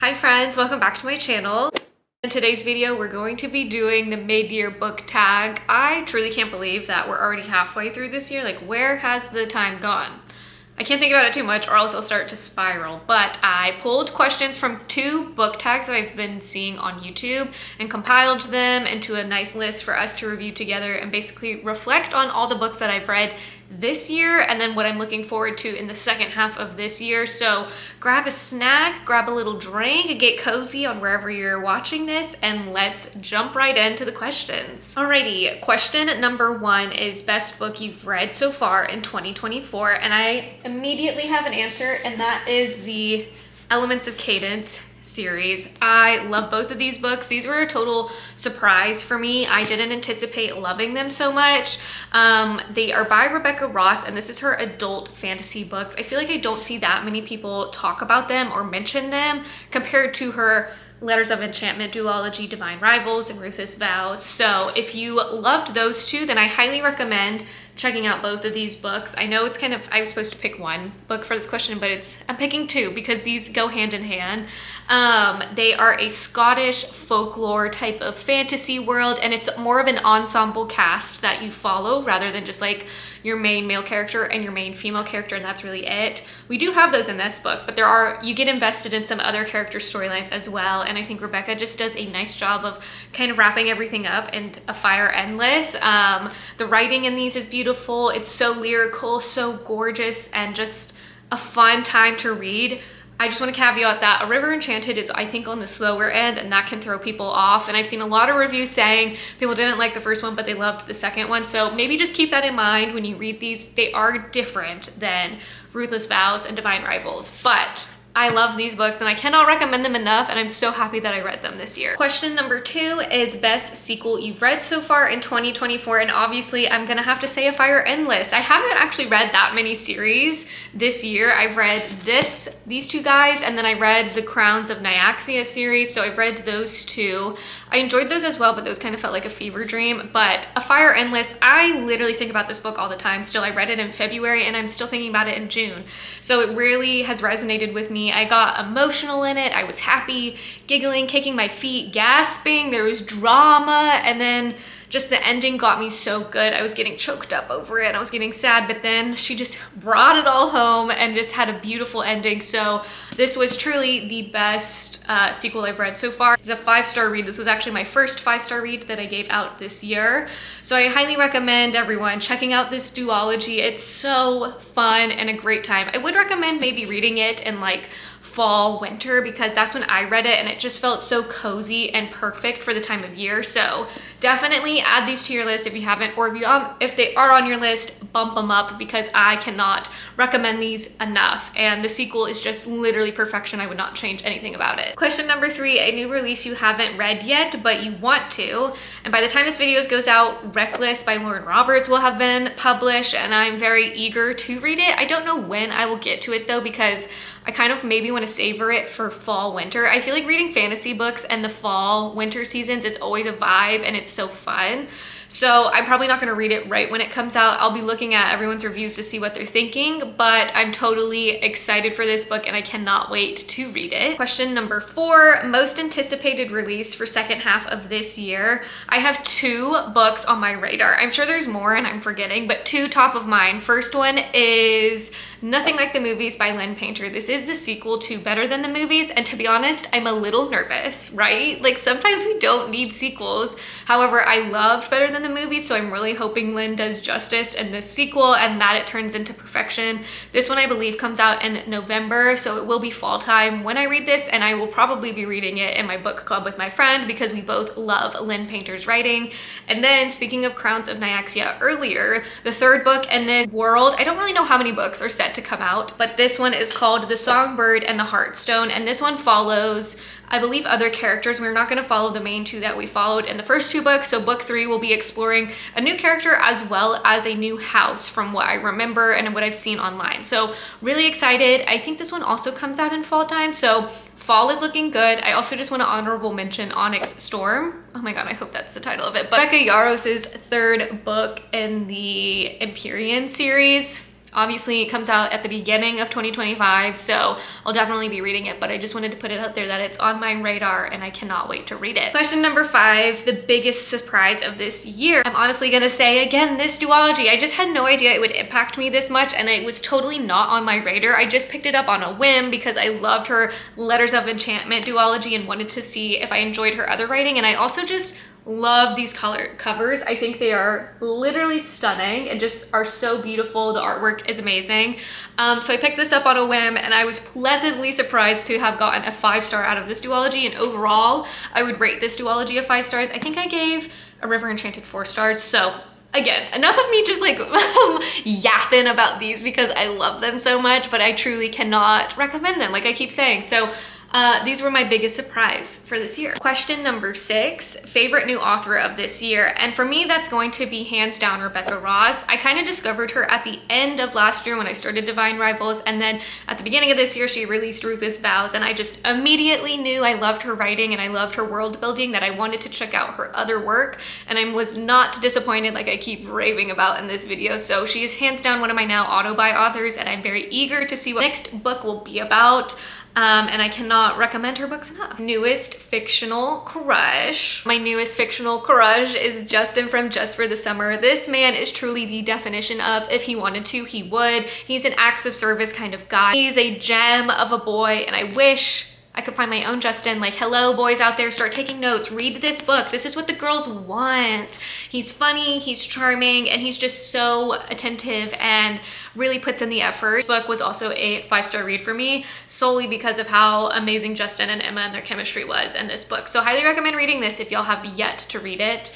Hi friends, welcome back to my channel. In today's video, we're going to be doing the mid-year book tag. I truly can't believe that we're already halfway through this year. Like, where has the time gone? I can't think about it too much or else I'll start to spiral, but I pulled questions from 2 book tags that I've been seeing on YouTube and compiled them into a nice list for us to review together and basically reflect on all the books that I've read this year and then what I'm looking forward to in the second half of this year. So grab a snack, grab a little drink, get cozy on wherever you're watching this, and let's jump right into the questions. Alrighty, question number 1 is best book you've read so far in 2024, and I immediately have an answer, and that is the Elements of Cadence series. I love both of these books. These were a total surprise for me. I didn't anticipate loving them so much. They are by Rebecca Ross, and this is her adult fantasy books. I feel like I don't see that many people talk about them or mention them compared to her Letters of Enchantment duology, Divine Rivals, and Ruthless Vows. So if you loved those 2, then I highly recommend checking out both of these books. I know it's kind of, I was supposed to pick one book for this question, but I'm picking 2 because these go hand in hand. They are a Scottish folklore type of fantasy world, and it's more of an ensemble cast that you follow rather than just like your main male character and your main female character, and that's really it. We do have those in this book, but you get invested in some other character storylines as well, and I think Rebecca just does a nice job of kind of wrapping everything up in A Fire Endless. The writing in these is beautiful. It's so lyrical, so gorgeous, and just a fun time to read. I just want to caveat that A River Enchanted is, I think, on the slower end, and that can throw people off. And I've seen a lot of reviews saying people didn't like the first one, but they loved the second one. So maybe just keep that in mind when you read these. They are different than Ruthless Vows and Divine Rivals, but I love these books and I cannot recommend them enough, and I'm so happy that I read them this year. Question number 2 is best sequel you've read so far in 2024, and obviously I'm gonna have to say A Fire Endless. I haven't actually read that many series this year. I've read these 2 guys, and then I read the Crowns of Nyaxia series, so I've read those 2. I enjoyed those as well, but those kind of felt like a fever dream. But A Fire Endless, I literally think about this book all the time still. I read it in February and I'm still thinking about it in June. So it really has resonated with me. I got emotional in it. I was happy, giggling, kicking my feet, gasping. There was drama, and then just the ending got me so good. I was getting choked up over it and I was getting sad, but then she just brought it all home and just had a beautiful ending. So this was truly the best sequel I've read so far. It's a 5-star read. This was actually my first 5-star read that I gave out this year. So I highly recommend everyone checking out this duology. It's so fun and a great time. I would recommend maybe reading it in like fall, winter, because that's when I read it and it just felt so cozy and perfect for the time of year. So definitely add these to your list if you haven't, or if they are on your list, bump them up, because I cannot recommend these enough. And the sequel is just literally perfection. I would not change anything about it. Question number 3, a new release you haven't read yet, but you want to. And by the time this video goes out, Reckless by Lauren Roberts will have been published, and I'm very eager to read it. I don't know when I will get to it though, because I kind of maybe want to savor it for fall, winter. I feel like reading fantasy books in the fall, winter seasons is always a vibe and it's so fun. So I'm probably not gonna read it right when it comes out. I'll be looking at everyone's reviews to see what they're thinking, but I'm totally excited for this book and I cannot wait to read it. Question number 4, most anticipated release for second half of this year. I have 2 books on my radar. I'm sure there's more and I'm forgetting, but 2 top of mind. First one is Nothing Like the Movies by Lynn Painter. This is the sequel to Better Than the Movies, and to be honest, I'm a little nervous, right? Like sometimes we don't need sequels. However, I loved Better Than the Movies, so I'm really hoping Lynn does justice in this sequel and that it turns into perfection. This one I believe comes out in November, so it will be fall time when I read this, and I will probably be reading it in my book club with my friend because we both love Lynn Painter's writing. And then speaking of Crowns of Nyaxia earlier, the 3rd book in this world, I don't really know how many books are set to come out, but this one is called The Songbird and the Heartstone, and this one follows, I believe, other characters. We're not going to follow the main 2 that we followed in the first 2 books, so book 3 will be exploring a new character as well as a new house from what I remember and what I've seen online. So really excited. I think this one also comes out in fall time, so fall is looking good. I also just want to honorable mention Onyx Storm. Oh my god, I hope that's the title of it. But Rebecca Yaros's 3rd book in the Empyrean series. Obviously, it comes out at the beginning of 2025, so I'll definitely be reading it, but I just wanted to put it out there that it's on my radar and I cannot wait to read it. Question number 5, the biggest surprise of this year. I'm honestly gonna say, again, this duology. I just had no idea it would impact me this much, and it was totally not on my radar. I just picked it up on a whim because I loved her Letters of Enchantment duology and wanted to see if I enjoyed her other writing, and I also just love these color covers. I think they are literally stunning and just are so beautiful. The artwork is amazing. So I picked this up on a whim, and I was pleasantly surprised to have gotten a 5-star out of this duology, and overall I would rate this duology a 5 stars. I think I gave A River Enchanted 4 stars. So again, enough of me just like yapping about these because I love them so much, but I truly cannot recommend them, like I keep saying. So these were my biggest surprise for this year. Question number 6, favorite new author of this year. And for me, that's going to be hands down Rebecca Ross. I kind of discovered her at the end of last year when I started Divine Rivals, and then at the beginning of this year, she released Ruthless Vows, and I just immediately knew I loved her writing and I loved her world building, that I wanted to check out her other work, and I was not disappointed like I keep raving about in this video. So she is hands down one of my now auto-buy authors, and I'm very eager to see what next book will be about. And I cannot recommend her books enough. Newest fictional crush. My newest fictional crush is Justin from Just for the Summer. This man is truly the definition of if he wanted to, he would. He's an acts of service kind of guy. He's a gem of a boy, and I wish I could find my own Justin. Like, hello, boys out there, start taking notes, read this book. This is what the girls want. He's funny, he's charming, and he's just so attentive and really puts in the effort. This book was also a 5-star read for me, solely because of how amazing Justin and Emma and their chemistry was in this book. So highly recommend reading this if y'all have yet to read it.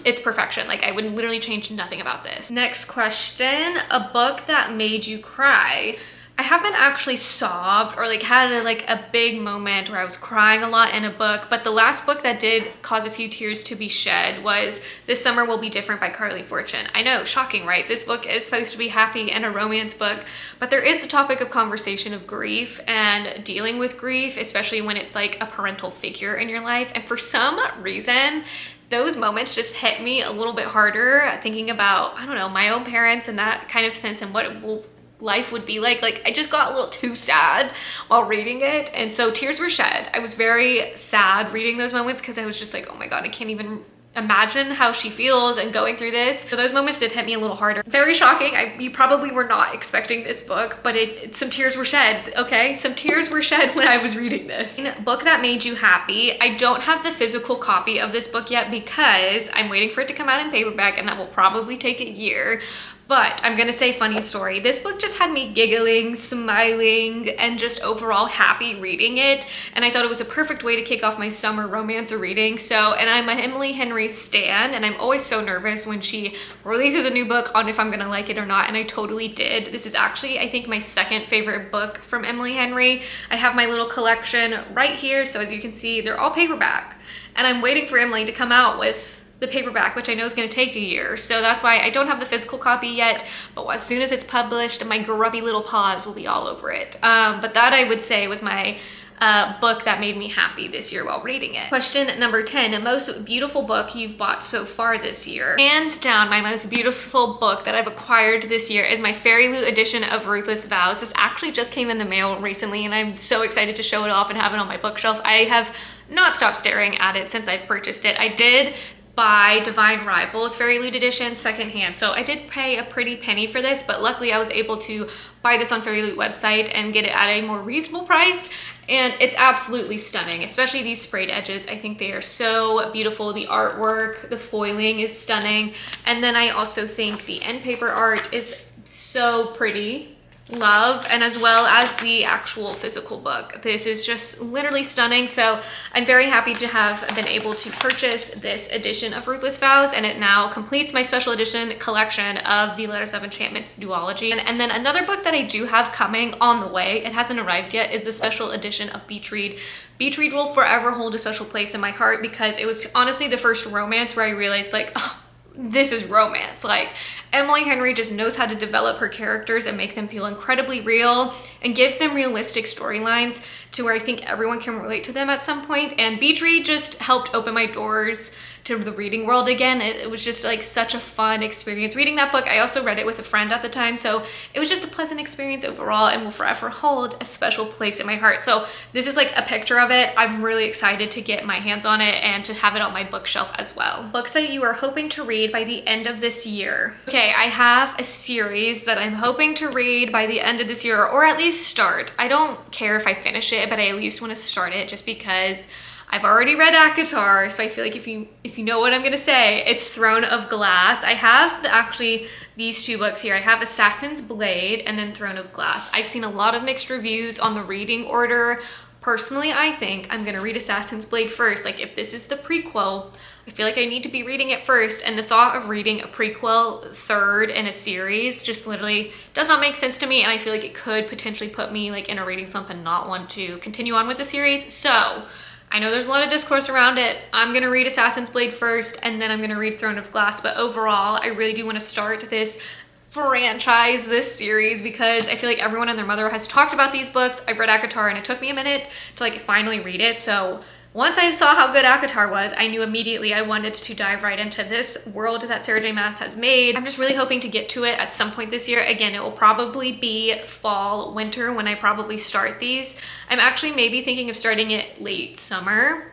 It's perfection. Like, I would literally change nothing about this. Next question, a book that made you cry. I haven't actually sobbed or like had a big moment where I was crying a lot in a book, but the last book that did cause a few tears to be shed was This Summer Will Be Different by Carly Fortune. I know, shocking, right? This book is supposed to be happy and a romance book, but there is the topic of conversation of grief and dealing with grief, especially when it's like a parental figure in your life. And for some reason, those moments just hit me a little bit harder, thinking about, I don't know, my own parents and that kind of sense and what life would be like. Like, I just got a little too sad while reading it, and so tears were shed. I was very sad reading those moments because I was just like, oh my god, I can't even imagine how she feels and going through this. So those moments did hit me a little harder. Very shocking. You probably were not expecting this book, but some tears were shed, okay? Some tears were shed when I was reading this. Book that made you happy. I don't have the physical copy of this book yet because I'm waiting for it to come out in paperback, and that will probably take a year. But I'm gonna say funny story. This book just had me giggling, smiling, and just overall happy reading it. And I thought it was a perfect way to kick off my summer romance reading. So, and I'm an Emily Henry stan, and I'm always so nervous when she releases a new book on if I'm gonna like it or not, and I totally did. This is actually, I think, my second favorite book from Emily Henry. I have my little collection right here, so as you can see, they're all paperback. And I'm waiting for Emily to come out with the paperback, which I know is going to take a year. So that's why I don't have the physical copy yet, but as soon as it's published, my grubby little paws will be all over it. But that, I would say, was my book that made me happy this year while reading it. Question number 10, the most beautiful book you've bought so far this year. Hands down, my most beautiful book that I've acquired this year is my Fairy Loot edition of Ruthless Vows. This actually just came in the mail recently, and I'm so excited to show it off and have it on my bookshelf. I have not stopped staring at it since I've purchased it. I did buy Divine Rivals Fairy Loot edition secondhand, so I did pay a pretty penny for this, but luckily I was able to buy this on Fairy Loot website and get it at a more reasonable price, and it's absolutely stunning, especially these sprayed edges. I think they are so beautiful. The artwork, the foiling is stunning, and then I also think the end paper art is so pretty. Love, and as well as the actual physical book. This is just literally stunning. So I'm very happy to have been able to purchase this edition of Ruthless Vows, and it now completes my special edition collection of the Letters of Enchantment's duology. And then another book that I do have coming on the way, it hasn't arrived yet, is the special edition of Beach Read. Beach Read will forever hold a special place in my heart because it was honestly the first romance where I realized, like, oh, this is romance. Like, Emily Henry just knows how to develop her characters and make them feel incredibly real and give them realistic storylines to where I think everyone can relate to them at some point. And Beach Read just helped open my doors to the reading world again. It was just like such a fun experience reading that book. I also read it with a friend at the time, so it was just a pleasant experience overall and will forever hold a special place in my heart. So this is like a picture of it. I'm really excited to get my hands on it and to have it on my bookshelf as well. Books that you are hoping to read by the end of this year. Okay, I have a series that I'm hoping to read by the end of this year, or at least start. I don't care if I finish it, but I at least want to start it just because I've already read ACOTAR, so I feel like if you know what I'm gonna say, it's Throne of Glass. I have actually these two books here. I have Assassin's Blade and then Throne of Glass. I've seen a lot of mixed reviews on the reading order. Personally, I think I'm gonna read Assassin's Blade first. Like, if this is the prequel, I feel like I need to be reading it first, and the thought of reading a prequel third in a series just literally does not make sense to me, and I feel like it could potentially put me like in a reading slump and not want to continue on with the series. So I know there's a lot of discourse around it. I'm gonna read Assassin's Blade first, and then I'm gonna read Throne of Glass. But overall, I really do wanna start this franchise, this series, because I feel like everyone and their mother has talked about these books. I've read ACOTAR and it took me a minute to like finally read it. So once I saw how good ACOTAR was, I knew immediately I wanted to dive right into this world that Sarah J Maas has made. I'm just really hoping to get to it at some point this year. Again, it will probably be fall, winter when I probably start these. I'm actually maybe thinking of starting it late summer,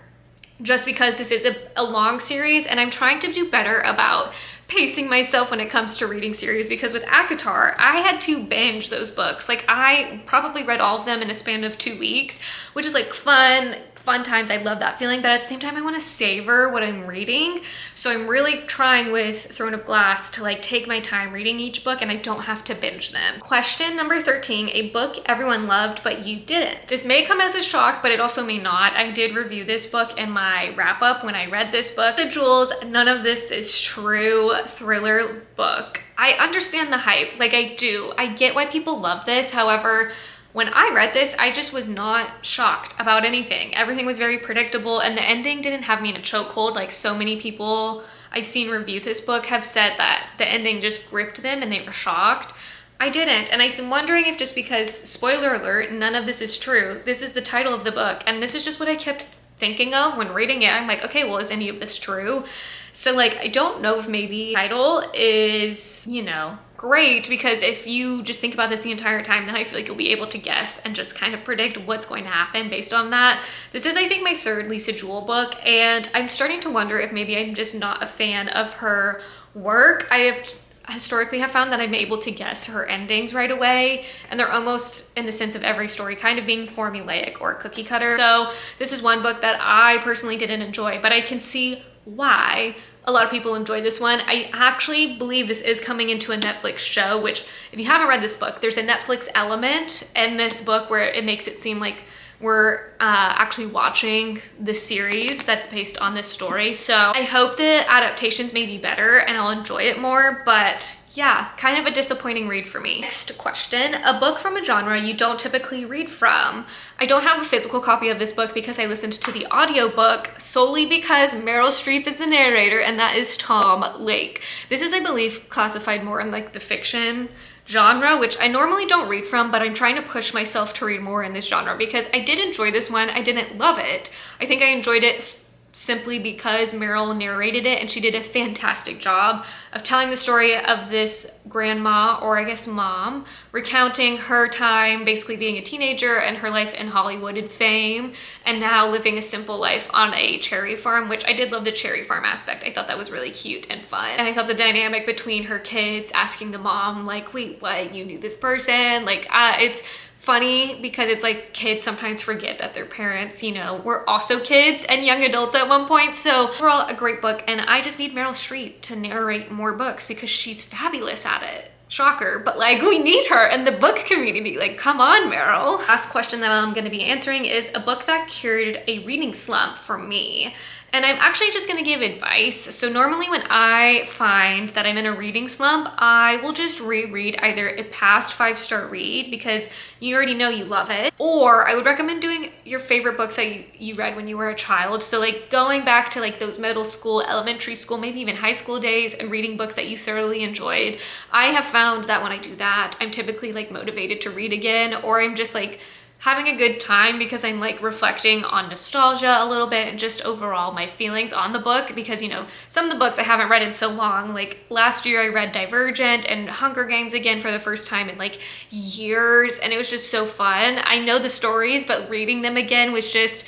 just because this is a long series, and I'm trying to do better about pacing myself when it comes to reading series, because with ACOTAR, I had to binge those books. Like, I probably read all of them in a span of 2 weeks, which is like fun times. I love that feeling, but at the same time I want to savor what I'm reading. So I'm really trying with Throne of Glass to like take my time reading each book, and I don't have to binge them. Question number 13, a book everyone loved but you didn't. This may come as a shock, but it also may not. I did review this book in my wrap up when I read this book. The Jewels, None of This Is True thriller book. I understand the hype, like I do. I get why people love this. However, when I read this, I just was not shocked about anything. Everything was very predictable, and the ending didn't have me in a chokehold. Like, so many people I've seen review this book have said that the ending just gripped them and they were shocked. I didn't, and I'm wondering if just because, spoiler alert, none of this is true. This is the title of the book, and this is just what I kept thinking of when reading it. I'm like, okay, well, is any of this true? So like, I don't know if maybe the title is, you know, great, because if you just think about this the entire time, then I feel like you'll be able to guess and just kind of predict what's going to happen based on that. This is, I think, my third Lisa Jewell book, and I'm starting to wonder if maybe I'm just not a fan of her work. I have historically have found that I'm able to guess her endings right away, and they're almost, in the sense of every story, kind of being formulaic or cookie cutter. So this is one book that I personally didn't enjoy, but I can see why a lot of people enjoy this one. I actually believe this is coming into a Netflix show, which, if you haven't read this book, there's a Netflix element in this book where it makes it seem like we're actually watching the series that's based on this story. So I hope the adaptations may be better and I'll enjoy it more, but yeah, kind of a disappointing read for me. Next question, a book from a genre you don't typically read from. I don't have a physical copy of this book because I listened to the audiobook solely because Meryl Streep is the narrator, and that is Tom Lake. This is, I believe, classified more in like the fiction genre, which I normally don't read from, but I'm trying to push myself to read more in this genre because I did enjoy this one. I didn't love it. I think I enjoyed it simply because Meryl narrated it, and she did a fantastic job of telling the story of this grandma, or I guess mom, recounting her time basically being a teenager and her life in Hollywood and fame, and now living a simple life on a cherry farm, which I did love the cherry farm aspect. I thought that was really cute and fun. And I thought the dynamic between her kids asking the mom, like, wait, what, you knew this person? Like, it's funny because it's like kids sometimes forget that their parents, you know, were also kids and young adults at one point. So overall, a great book, and I just need Meryl Streep to narrate more books because she's fabulous at it. Shocker, but like, we need her in the book community. Like, come on, Meryl. Last question that I'm going to be answering is a book that cured a reading slump for me. And I'm actually just gonna give advice. So normally when I find that I'm in a reading slump, I will just reread either a past 5-star read because you already know you love it, or I would recommend doing your favorite books that you read when you were a child. So like going back to like those middle school, elementary school, maybe even high school days and reading books that you thoroughly enjoyed. I have found that when I do that, I'm typically like motivated to read again, or I'm just like having a good time because I'm like reflecting on nostalgia a little bit and just overall my feelings on the book, because you know, some of the books I haven't read in so long. Like last year I read Divergent and Hunger Games again for the first time in like years, and it was just so fun. I know the stories, but reading them again was just,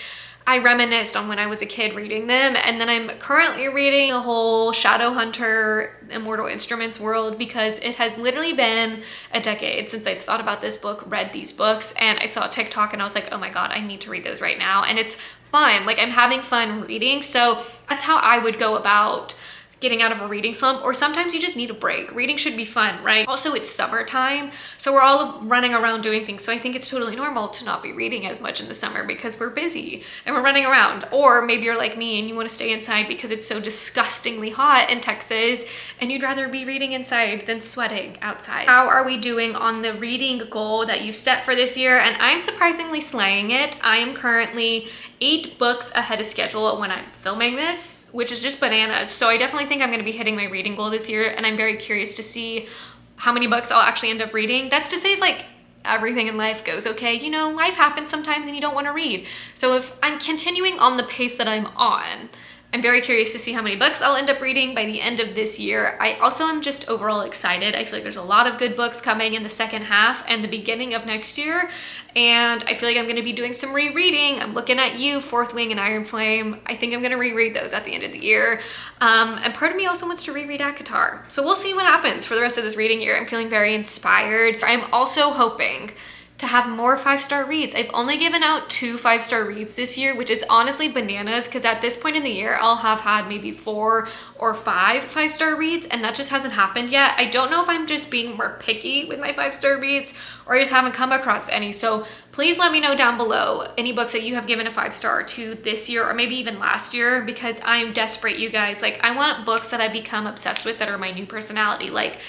I reminisced on when I was a kid reading them. And then I'm currently reading the whole Shadowhunter Immortal Instruments world, because it has literally been a decade since I've thought about this book, read these books, and I saw a TikTok and I was like, oh my God, I need to read those right now. And it's fun, like I'm having fun reading. So that's how I would go about getting out of a reading slump, or sometimes you just need a break. Reading should be fun, right? Also, it's summertime, so we're all running around doing things. So I think it's totally normal to not be reading as much in the summer because we're busy and we're running around. Or maybe you're like me and you want to stay inside because it's so disgustingly hot in Texas and you'd rather be reading inside than sweating outside. How are we doing on the reading goal that you set for this year? And I'm surprisingly slaying it. I am currently 8 books ahead of schedule when I'm filming this, which is just bananas. So I definitely think I'm going to be hitting my reading goal this year, and I'm very curious to see how many books I'll actually end up reading. That's to say, if like everything in life goes okay, you know, life happens sometimes and you don't want to read. So if I'm continuing on the pace that I'm on, I'm very curious to see how many books I'll end up reading by the end of this year. I also am just overall excited. I feel like there's a lot of good books coming in the second half and the beginning of next year. And I feel like I'm going to be doing some rereading. I'm looking at you, Fourth Wing and Iron Flame. I think I'm going to reread those at the end of the year. And part of me also wants to reread ACOTAR. So we'll see what happens for the rest of this reading year. I'm feeling very inspired. I'm also hoping to have more 5-star reads. I've only given out 2 5-star reads this year, which is honestly bananas, because at this point in the year, I'll have had maybe 4 or 5 5-star reads, and that just hasn't happened yet. I don't know if I'm just being more picky with my 5-star reads, or I just haven't come across any. So please let me know down below any books that you have given a 5-star to this year, or maybe even last year, because I'm desperate, you guys. Like, I want books that I become obsessed with that are my new personality, like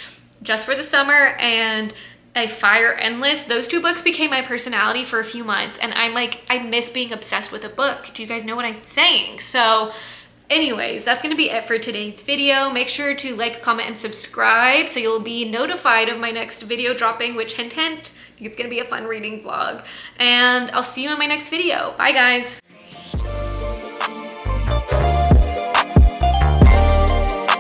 Just for the Summer and Fire Endless. Those 2 books became my personality for a few months, and I'm like, I miss being obsessed with a book. Do you guys know what I'm saying? So anyways, that's gonna be it for today's video. Make sure to like, comment, and subscribe so you'll be notified of my next video dropping, which hint hint, I think it's gonna be a fun reading vlog. And I'll see you in my next video. Bye guys.